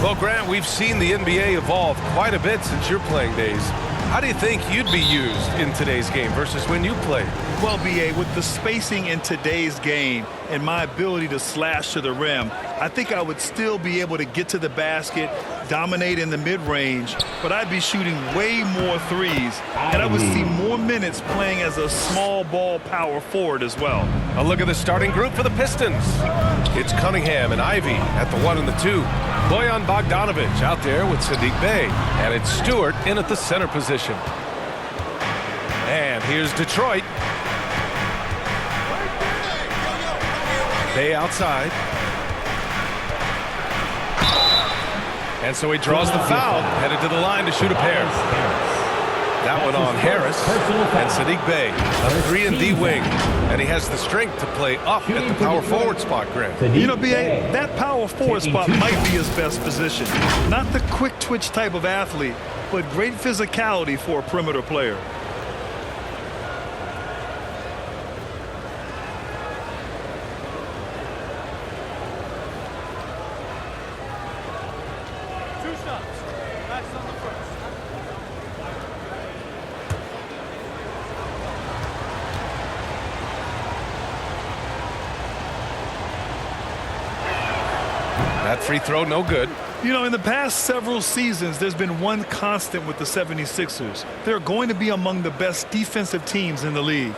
Well, Grant, we've seen the NBA evolve quite a bit since your playing days. How do you think you'd be used in today's game versus when you played? Well, B.A., with the spacing in today's game and my ability to slash to the rim, I think I would still be able to get to the basket, dominate in the mid-range, but I'd be shooting way more threes, and I would see more minutes playing as a small ball power forward as well. A look at the starting group for the Pistons. It's Cunningham and Ivy at the 1 and the 2. Bojan Bogdanovic out there with Saddiq Bey. And it's Stewart in at the center position. And here's Detroit. Bey outside. And so he draws the foul, headed to the line to shoot a pair. That one on Harris and Saddiq Bey, a 3-and-D wing. And he has the strength to play up at the power forward spot, Grant. You know, B.A., that power forward spot might be his best position. Not the quick twitch type of athlete, but great physicality for a perimeter player. That free throw, no good. You know, in the past several seasons, there's been one constant with the 76ers. They're going to be among the best defensive teams in the league.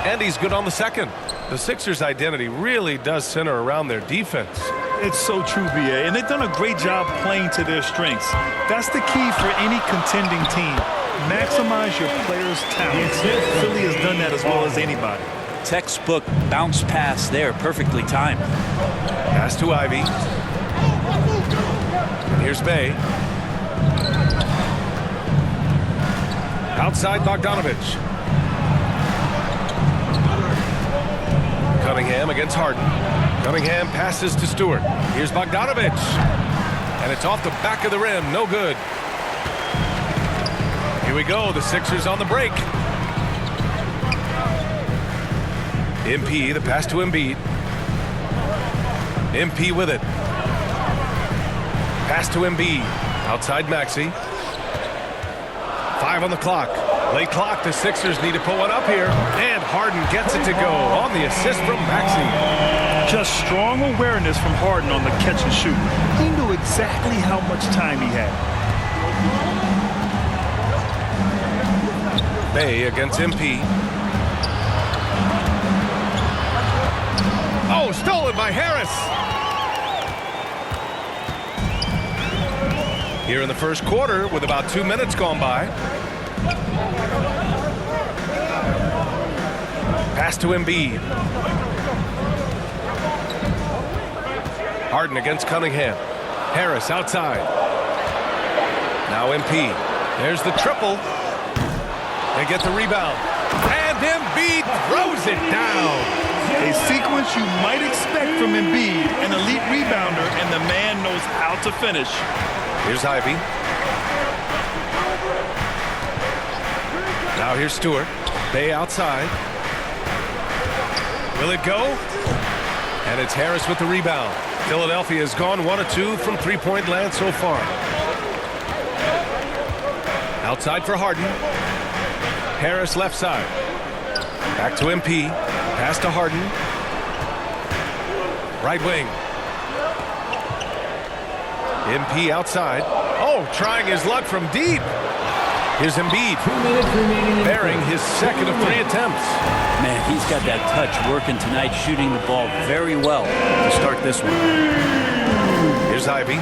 And he's good on the second. The Sixers' identity really does center around their defense. It's so true, B.A., and they've done a great job playing to their strengths. That's the key for any contending team. Maximize your players' talents. Philly has done that as well as anybody. Textbook bounce pass there, perfectly timed. Pass to Ivy. And here's Bey. Outside Bogdanovic. Cunningham against Harden. Cunningham passes to Stewart. Here's Bogdanovic. And it's off the back of the rim. No good. Here we go. The Sixers on the break. MP, the pass to Embiid. MP with it. Pass to Embiid. Outside Maxey. 5 on the clock. Late clock. The Sixers need to put one up here. And Harden gets it to go on the assist from Maxey. Just strong awareness from Harden on the catch and shoot. He knew exactly how much time he had. Bey against MP. Oh, stolen by Harris. Here in the first quarter with about 2 minutes gone by. Pass to Embiid. Harden against Cunningham. Harris outside. Now MP. There's the triple. They get the rebound. And Embiid throws it down. A sequence you might expect from Embiid, an elite rebounder, and the man knows how to finish. Here's Ivy. Now here's Stewart. Bey outside. Will it go? And it's Harris with the rebound. Philadelphia has gone 1 of 2 from three-point land so far. Outside for Harden. Harris left side. Back to MP. Pass to Harden. Right wing. MP outside. Oh, trying his luck from deep. Here's Embiid. Bearing his second of 3 attempts. Man, he's got that touch working tonight, shooting the ball very well to start this one. Here's Ivy.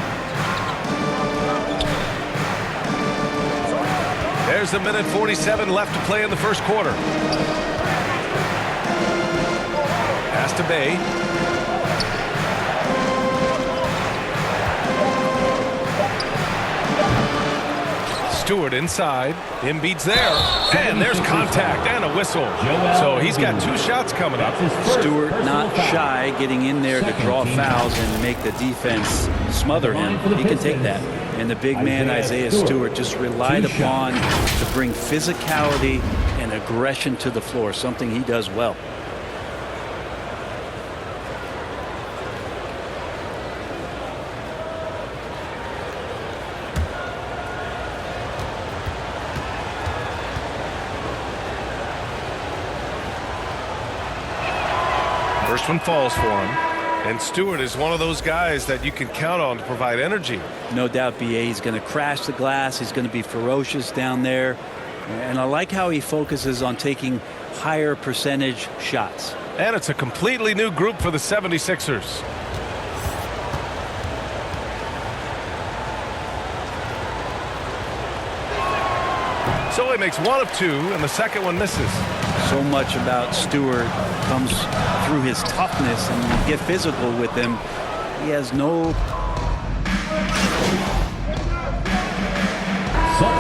There's a minute 47 left to play in the first quarter. Pass to Bey. Stewart inside. Embiid's there. And there's contact and a whistle. So he's got 2 shots coming up. Stewart not shy, getting in there to draw fouls and make the defense smother him. He can take that. And the big man, Isaiah Stewart, just relied upon to bring physicality and aggression to the floor, something he does well. First one falls for him. And Stewart is one of those guys that you can count on to provide energy. No doubt, B.A. He's going to crash the glass. He's going to be ferocious down there. And I like how he focuses on taking higher percentage shots. And it's a completely new group for the 76ers. So he makes one of two, and the second one misses. So much about Stewart comes through his toughness, and when you get physical with him, he has no...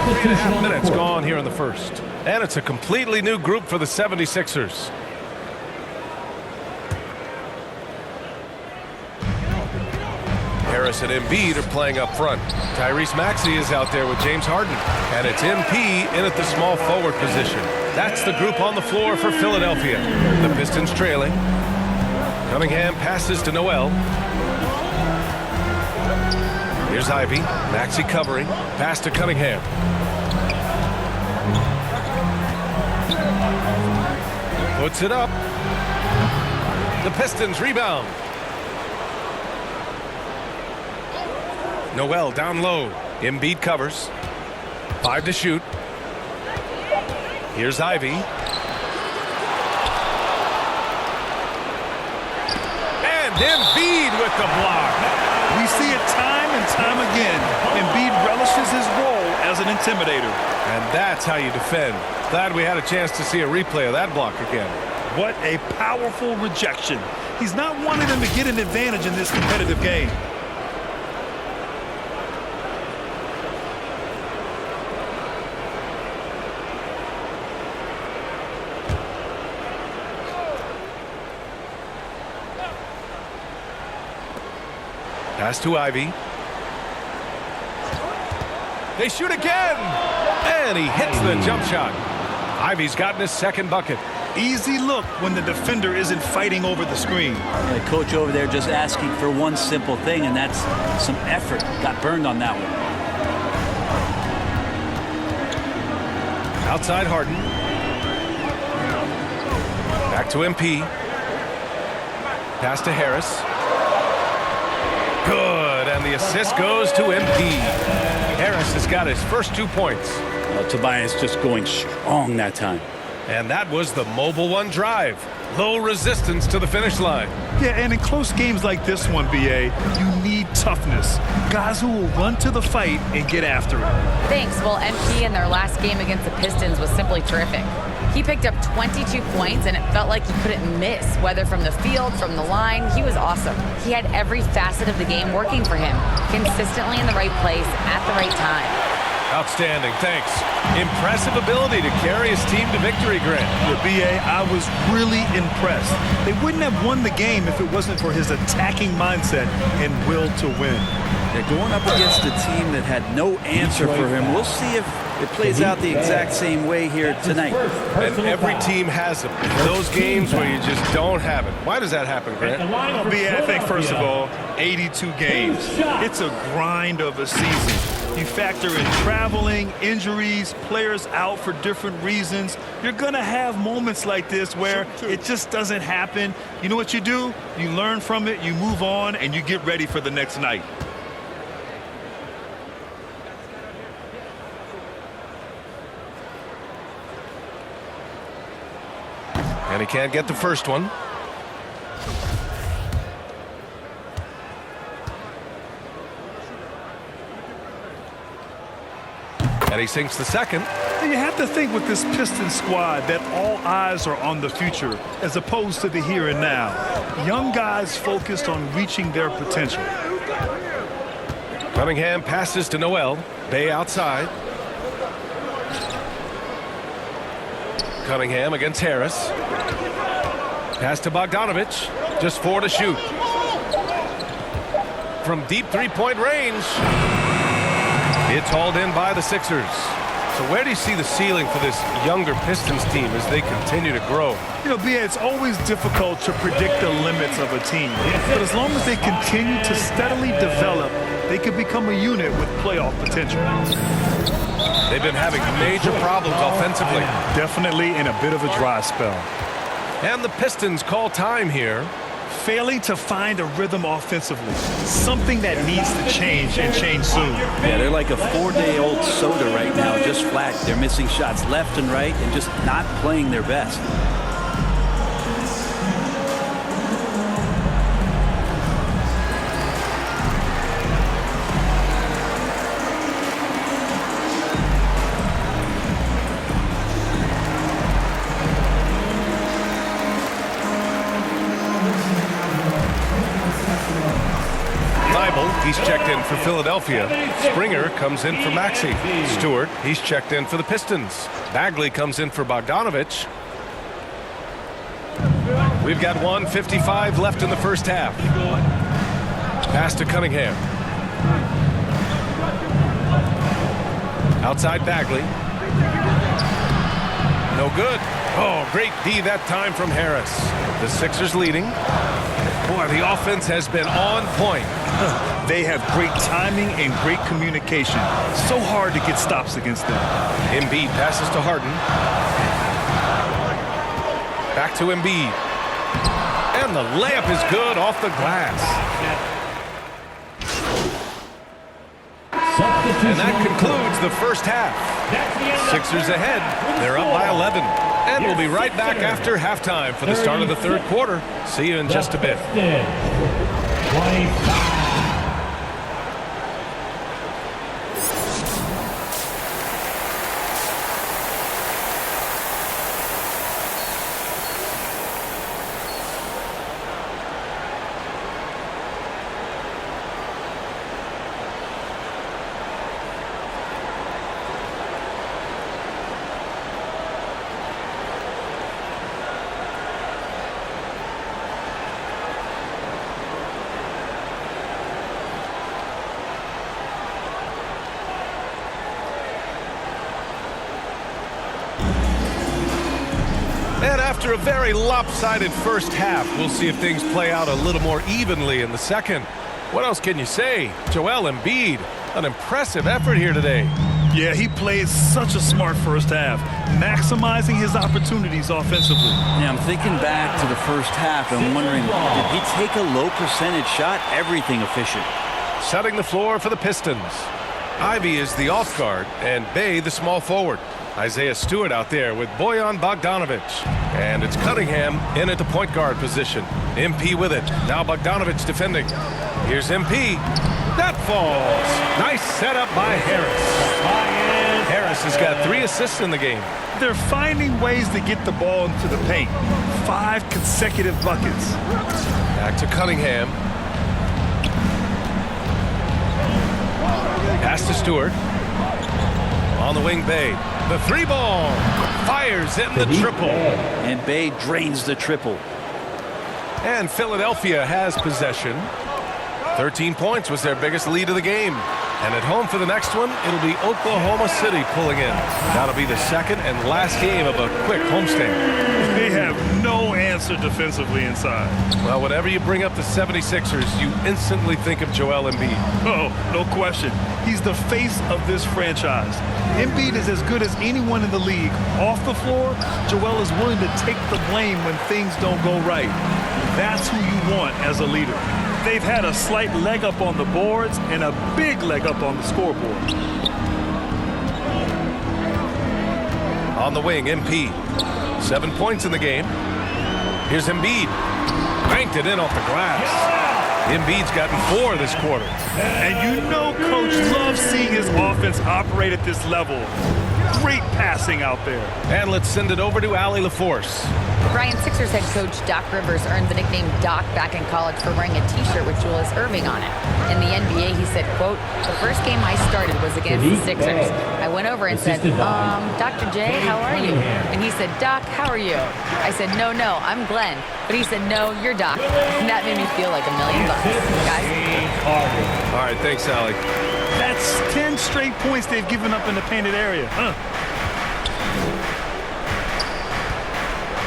3.5 minutes gone here in the first. And it's a completely new group for the 76ers. Harris and Embiid are playing up front. Tyrese Maxey is out there with James Harden. And it's MP in at the small forward position. That's the group on the floor for Philadelphia. The Pistons trailing. Cunningham passes to Noel. Here's Ivy. Maxey covering. Pass to Cunningham. Puts it up. The Pistons rebound. Noel down low. Embiid covers. 5 to shoot. Here's Ivy. And Embiid with the block. We see it time and time again. Embiid relishes his role as an intimidator. And that's how you defend. Glad we had a chance to see a replay of that block again. What a powerful rejection. He's not wanting them to get an advantage in this competitive game. Pass to Ivy. They shoot again. And he hits the jump shot. Ivy's gotten his second bucket. Easy look when the defender isn't fighting over the screen. The coach over there just asking for one simple thing, and that's some effort. Got burned on that one. Outside Harden. Back to MP. Pass to Harris. Good, and the assist goes to MP. Harris has got his first 2 points. Well, Tobias just going strong that time. And that was the Mobile One drive. Low resistance to the finish line. Yeah, and in close games like this one, B.A., you need toughness. Guys who will run to the fight and get after it. Thanks. Well, MP in their last game against the Pistons was simply terrific. He picked up 22 points, and it felt like he couldn't miss, whether from the field, from the line. He was awesome. He had every facet of the game working for him, consistently in the right place at the right time. Outstanding, thanks. Impressive ability to carry his team to victory, Grant. The B.A., I was really impressed. They wouldn't have won the game if it wasn't for his attacking mindset and will to win. They're going up against a team that had no answer for him. We'll see if it plays out the exact same way here tonight. And every team has them. Those games where you just don't have it. Why does that happen, Grant? B.A., I think, first of all, 82 games. It's a grind of a season. You factor in traveling, injuries, players out for different reasons. You're going to have moments like this where it just doesn't happen. You know what you do? You learn from it, you move on, and you get ready for the next night. And he can't get the first one. And he sinks the second. And you have to think with this Pistons squad that all eyes are on the future as opposed to the here and now. Young guys focused on reaching their potential. Cunningham passes to Noel. Bay outside. Cunningham against Harris. Pass to Bogdanovich. Just 4 to shoot. From deep three-point range. It's hauled in by the Sixers. So where do you see the ceiling for this younger Pistons team as they continue to grow? You know, B.A., it's always difficult to predict the limits of a team. But as long as they continue to steadily develop, they could become a unit with playoff potential. They've been having major problems offensively. Definitely in a bit of a dry spell. And the Pistons call time here. Failing to find a rhythm offensively. Something that needs to change and change soon. Yeah, they're like a 4-day-old soda right now, just flat. They're missing shots left and right and just not playing their best. He's checked in for Philadelphia. Springer comes in for Maxey. Stewart, he's checked in for the Pistons. Bagley comes in for Bogdanovich. We've got 1:55 left in the first half. Pass to Cunningham. Outside Bagley. No good. Oh, great D that time from Harris. The Sixers leading. Boy, the offense has been on point. They have great timing and great communication. So hard to get stops against them. Embiid passes to Harden. Back to Embiid. And the layup is good off the glass. And that concludes the first half. Sixers ahead. They're up by 11. And we'll be right back after halftime for the start of the third quarter. See you in just a bit. And after a very lopsided first half, we'll see if things play out a little more evenly in the second. What else can you say? Joel Embiid, an impressive effort here today. Yeah, he played such a smart first half, maximizing his opportunities offensively. Yeah, I'm thinking back to the first half. I'm wondering, did he take a low percentage shot? Everything efficient. Setting the floor for the Pistons. Ivy is the off guard and Bey the small forward. Isaiah Stewart out there with Bojan Bogdanovich. And it's Cunningham in at the point guard position. MP with it. Now Bogdanovich defending. Here's MP. That falls. Nice setup by Harris. Harris has got 3 assists in the game. They're finding ways to get the ball into the paint. 5 consecutive buckets. Back to Cunningham. Pass to Stewart. On the wing, Bey. The 3-ball. Fires in the triple. And Bey drains the triple. And Philadelphia has possession. 13 points was their biggest lead of the game. And at home for the next one, it'll be Oklahoma City pulling in. That'll be the second and last game of a quick homestand. They have no answer defensively inside. Well, whenever you bring up the 76ers, you instantly think of Joel Embiid. Oh, no question. He's the face of this franchise. Embiid is as good as anyone in the league. Off the floor, Joel is willing to take the blame when things don't go right. That's who you want as a leader. They've had a slight leg up on the boards and a big leg up on the scoreboard. On the wing, MP. 7 points in the game. Here's Embiid. Banked it in off the glass. Embiid's gotten 4 this quarter. And you know Coach loves seeing his offense operate at this level. Great passing out there. And let's send it over to Allie LaForce. Brian, Sixers head coach Doc Rivers earned the nickname Doc back in college for wearing a T-shirt with Julius Erving on it. In the NBA, he said, quote, "The first game I started was against the Sixers. I went over and said, Dr. J, how are you?" And he said, "Doc, how are you?" I said, no, I'm Glenn." But he said, "No, you're Doc." And that made me feel like $1 million, guys. All right, thanks, Allie. That's 10 straight points they've given up in the painted area.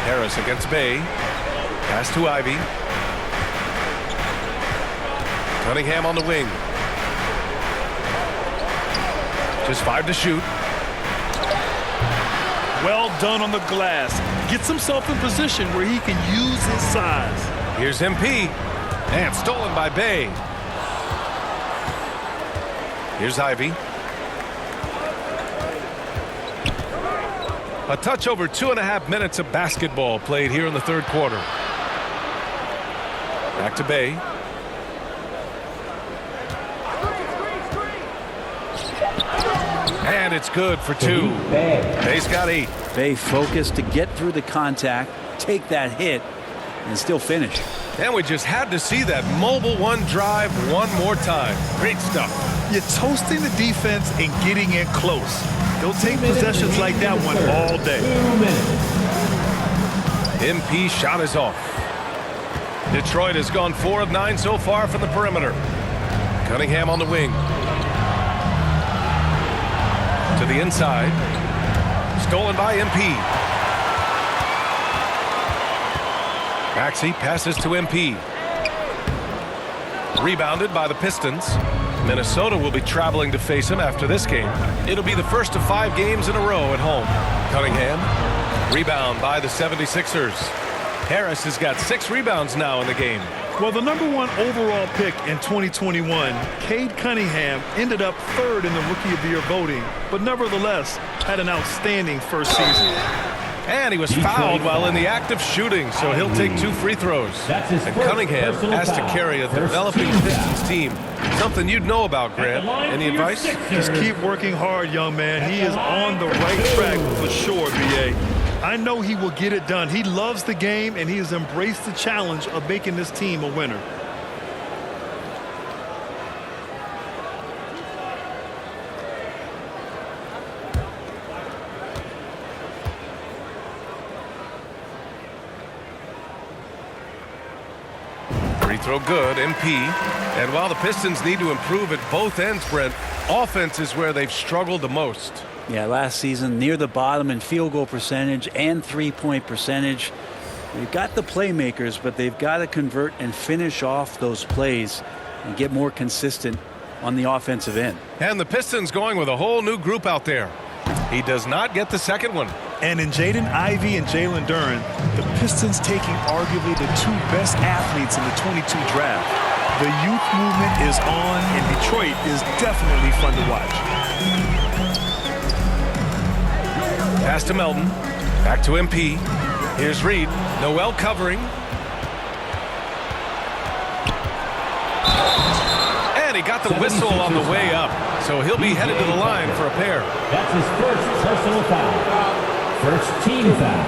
Harris against Bay. Pass to Ivy. Cunningham on the wing. Just 5 to shoot. Well done on the glass. Gets himself in position where he can use his size. Here's MP. And stolen by Bay. Here's Ivy. A touch over 2.5 minutes of basketball played here in the third quarter. Back to Bay. And it's good for 2. Bay's got 8. Bay focused to get through the contact, take that hit, and still finish. And we just had to see that mobile one drive one more time. Great stuff. You're toasting the defense and getting in close. They'll take possessions like that one all day. MP shot is off. Detroit has gone 4 of 9 so far from the perimeter. Cunningham on the wing. To the inside. Stolen by MP. Maxey passes to MP. Rebounded by the Pistons. Minnesota will be traveling to face him after this game. It'll be the first of 5 games in a row at home. Cunningham. Rebound by the 76ers. Harris has got 6 rebounds now in the game. Well, the #1 overall pick in 2021, Cade Cunningham, ended up 3rd in the Rookie of the Year voting, but nevertheless had an outstanding first season. And he was fouled while in the act of shooting, so he'll take 2 free throws. And Cunningham has to carry a developing Pistons team. Something you'd know about, Grant. Any advice? Just keep working hard, young man. He is on the right track for sure, B.A. I know he will get it done. He loves the game, and he has embraced the challenge of making this team a winner. Free throw good, MP. And while the Pistons need to improve at both ends, Brent, offense is where they've struggled the most. Yeah, last season near the bottom in field goal percentage and 3-point percentage. They've got the playmakers, but they've got to convert and finish off those plays and get more consistent on the offensive end. And the Pistons going with a whole new group out there. He does not get the second one. And in Jaden Ivey and Jalen Duren, the Pistons taking arguably the 2 best athletes in the 22 draft. The youth movement is on, and Detroit is definitely fun to watch. Pass to Melton. Back to MP. Here's Reed. Noel covering. And he got the whistle on the way up. So he'll be headed to the line for a pair. That's his first personal foul. First team foul.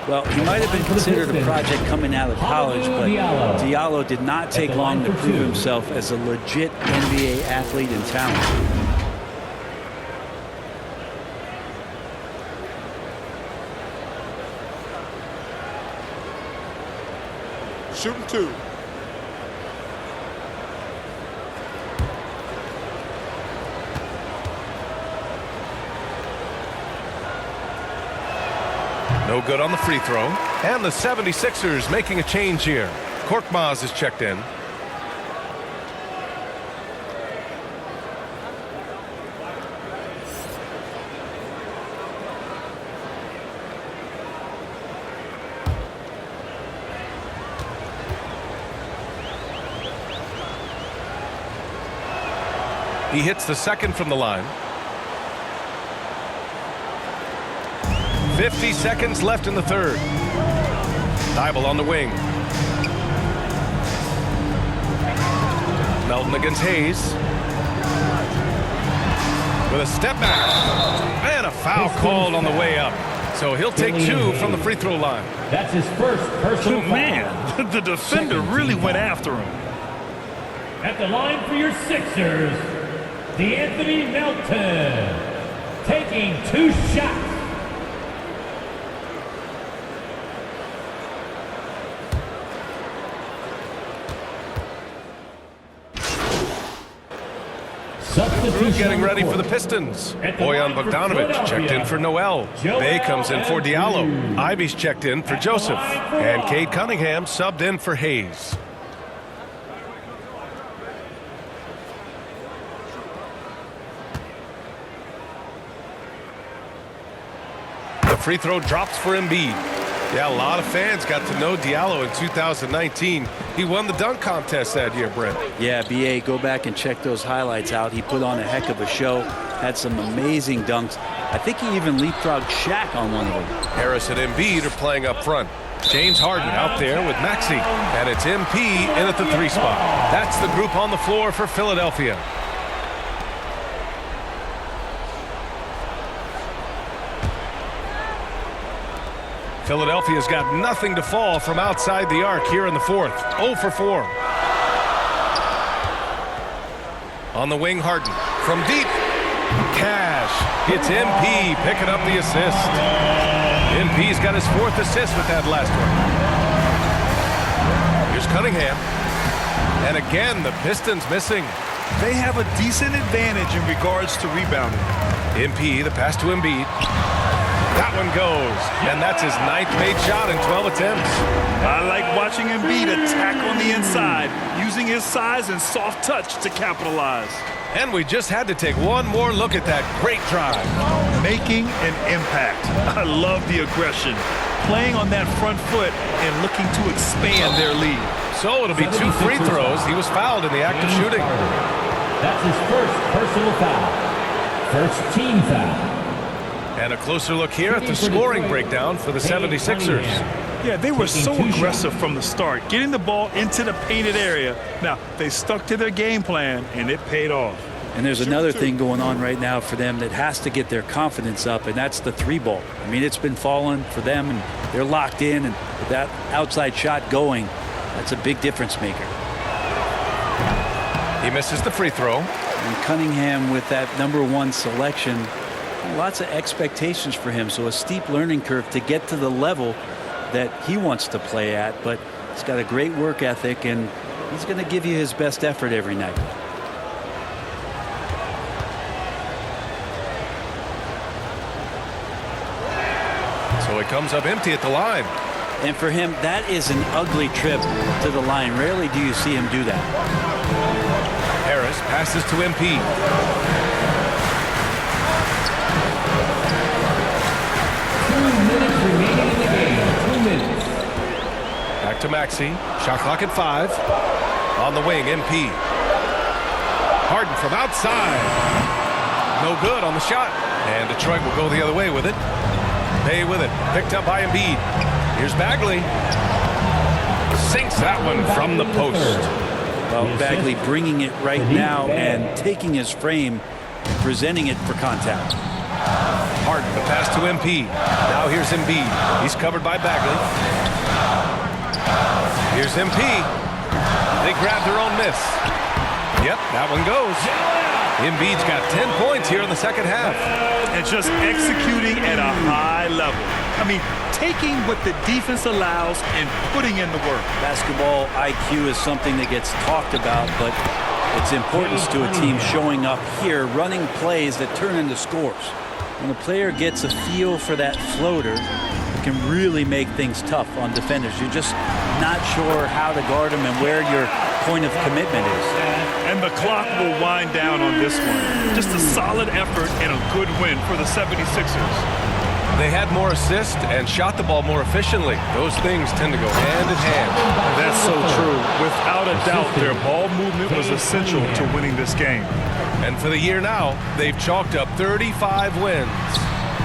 Well, he might have been considered a project coming out of college, but Diallo did not take long to prove himself as a legit NBA athlete and talent. Shooting 2. No good on the free throw. And the 76ers making a change here. Korkmaz is checked in. He hits the second from the line. 50 seconds left in the third. Thybulle on the wing. Melton against Hayes. With a step back. And a foul called on the way up. So he'll take 2 from the free throw line. That's his first personal foul. Man, the defender really went after him. At the line for your Sixers, DeAnthony Melton, taking 2 shots. Substitution Getting ready on for the court. Pistons. At the Boyan line for Bogdanovic checked in for Noel. Joel Bay comes in for Diallo. Embiid. Ivy's checked in for At the Joseph. line for And Love. Cade Cunningham subbed in for Hayes. The free throw drops for Embiid. Yeah, a lot of fans got to know Diallo in 2019. He won the dunk contest that year, Brent. Yeah, BA, go back and check those highlights out. He put on a heck of a show, had some amazing dunks. I think he even leapfrogged Shaq on one of them. Harris and Embiid are playing up front. James Harden out there with Maxey. And it's MP in at the 3 spot. That's the group on the floor for Philadelphia. Philadelphia's got nothing to fall from outside the arc here in the 4th. 0 for 4. On the wing, Harden. From deep. Cash. It's MP picking up the assist. MP's got his 4th assist with that last one. Here's Cunningham. And again, the Pistons missing. They have a decent advantage in regards to rebounding. MP, the pass to Embiid. That one goes. And that's his 9th made shot in 12 attempts. I like watching Embiid attack on the inside, using his size and soft touch to capitalize. And we just had to take one more look at that great drive. Making an impact. I love the aggression. Playing on that front foot and looking to expand their lead. So it'll be 2 free throws. He was fouled in the act of shooting. That's his first personal foul. First team foul. And a closer look here at the scoring breakdown for the 76ers. Yeah, they were so aggressive from the start, getting the ball into the painted area. Now, they stuck to their game plan, and it paid off. And there's another thing going on right now for them that has to get their confidence up, and that's the 3 ball. I mean, it's been falling for them, and they're locked in, and with that outside shot going, that's a big difference maker. He misses the free throw. And Cunningham with that #1 selection, lots of expectations for him, so a steep learning curve to get to the level that he wants to play at, but he's got a great work ethic, and he's going to give you his best effort every night. So it comes up empty at the line. And for him, that is an ugly trip to the line. Rarely do you see him do that. Harris passes to MP. 2 minutes remaining in the game. 2 minutes. Back to Maxey. Shot clock at 5. On the wing, MP. Harden from outside. No good on the shot. And Detroit will go the other way with it. Bay with it. Picked up by Embiid. Here's Bagley. Sinks that one from the post. Well, Bagley bringing it right now and taking his frame and presenting it for contact. Harden, the pass to MP. Now here's Embiid. He's covered by Bagley. Here's MP. They grab their own miss. Yep, that one goes. Embiid's got 10 points here in the second half. And just executing at a high level. I mean, taking what the defense allows and putting in the work. Basketball IQ is something that gets talked about, but its importance to a team showing up here, running plays that turn into scores. When a player gets a feel for that floater, it can really make things tough on defenders. You're just not sure how to guard them and where your point of commitment is. And the clock will wind down on this one. Just a solid effort and a good win for the 76ers. They had more assists and shot the ball more efficiently. Those things tend to go hand in hand. That's so true. Without a doubt, their ball movement was essential to winning this game. And for the year now, they've chalked up 35 wins.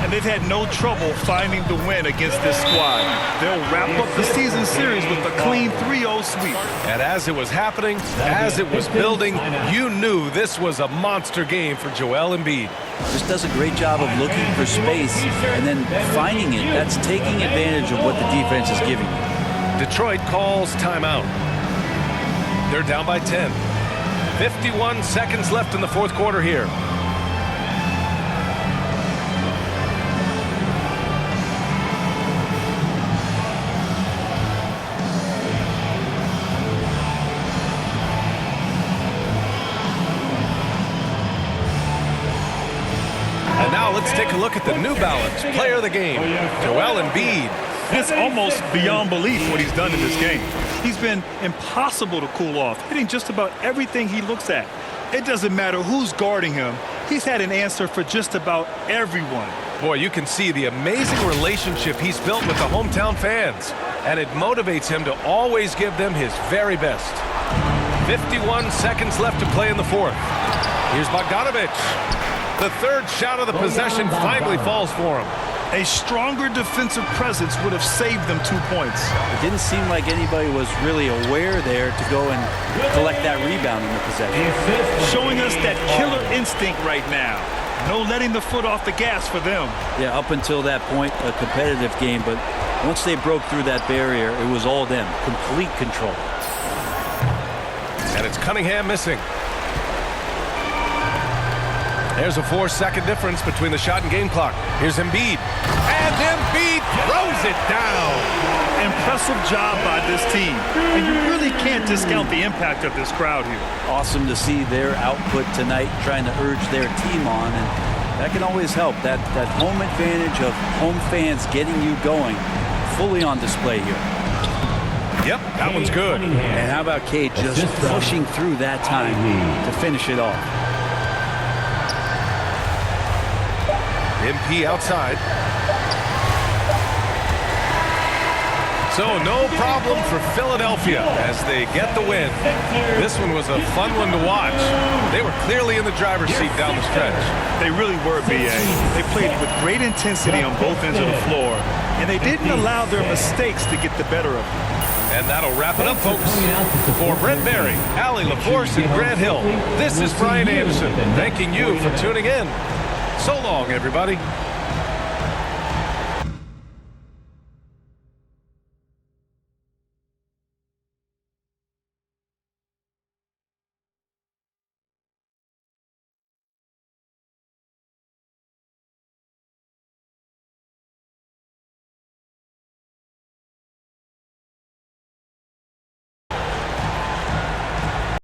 and they've had no trouble finding the win against this squad. They'll wrap up the season series with a clean 3-0 sweep. And as it was happening, as it was building, you knew this was a monster game for Joel Embiid. Just does a great job of looking for space and then finding it. That's taking advantage of what the defense is giving you. Detroit calls timeout. They're down by 10. 51 seconds left in the fourth quarter here. And now let's take a look at the New Balance player of the game, Joel Embiid. It's almost beyond belief what he's done in this game. He's been impossible to cool off, hitting just about everything he looks at. It doesn't matter who's guarding him. He's had an answer for just about everyone. Boy, you can see the amazing relationship he's built with the hometown fans, and it motivates him to always give them his very best. 51 seconds left to play in the fourth. Here's Bogdanović. The third shot of the possession finally falls for him. A stronger defensive presence would have saved them 2 points. It didn't seem like anybody was really aware there to go and collect that rebound in the possession. Showing us that killer instinct right now. No letting the foot off the gas for them. Yeah, up until that point, a competitive game, but once they broke through that barrier, it was all them. Complete control. And it's Cunningham missing. There's a 4-second difference between the shot and game clock. Here's Embiid. And Embiid throws it down. Impressive job by this team. And you really can't discount the impact of this crowd here. Awesome to see their output tonight, trying to urge their team on, and that can always help. That home advantage of home fans getting you going, fully on display here. Yep, that one's good. And how about Cade just pushing through that time to finish it off? MP outside. So no problem for Philadelphia as they get the win. This one was a fun one to watch. They were clearly in the driver's seat down the stretch. They really were, B.A. They played with great intensity on both ends of the floor, and they didn't allow their mistakes to get the better of them. And that'll wrap it up, folks. For Brent Barry, Allie LaForce, and Grant Hill, this is Brian Anderson thanking you for tuning in. So long, everybody.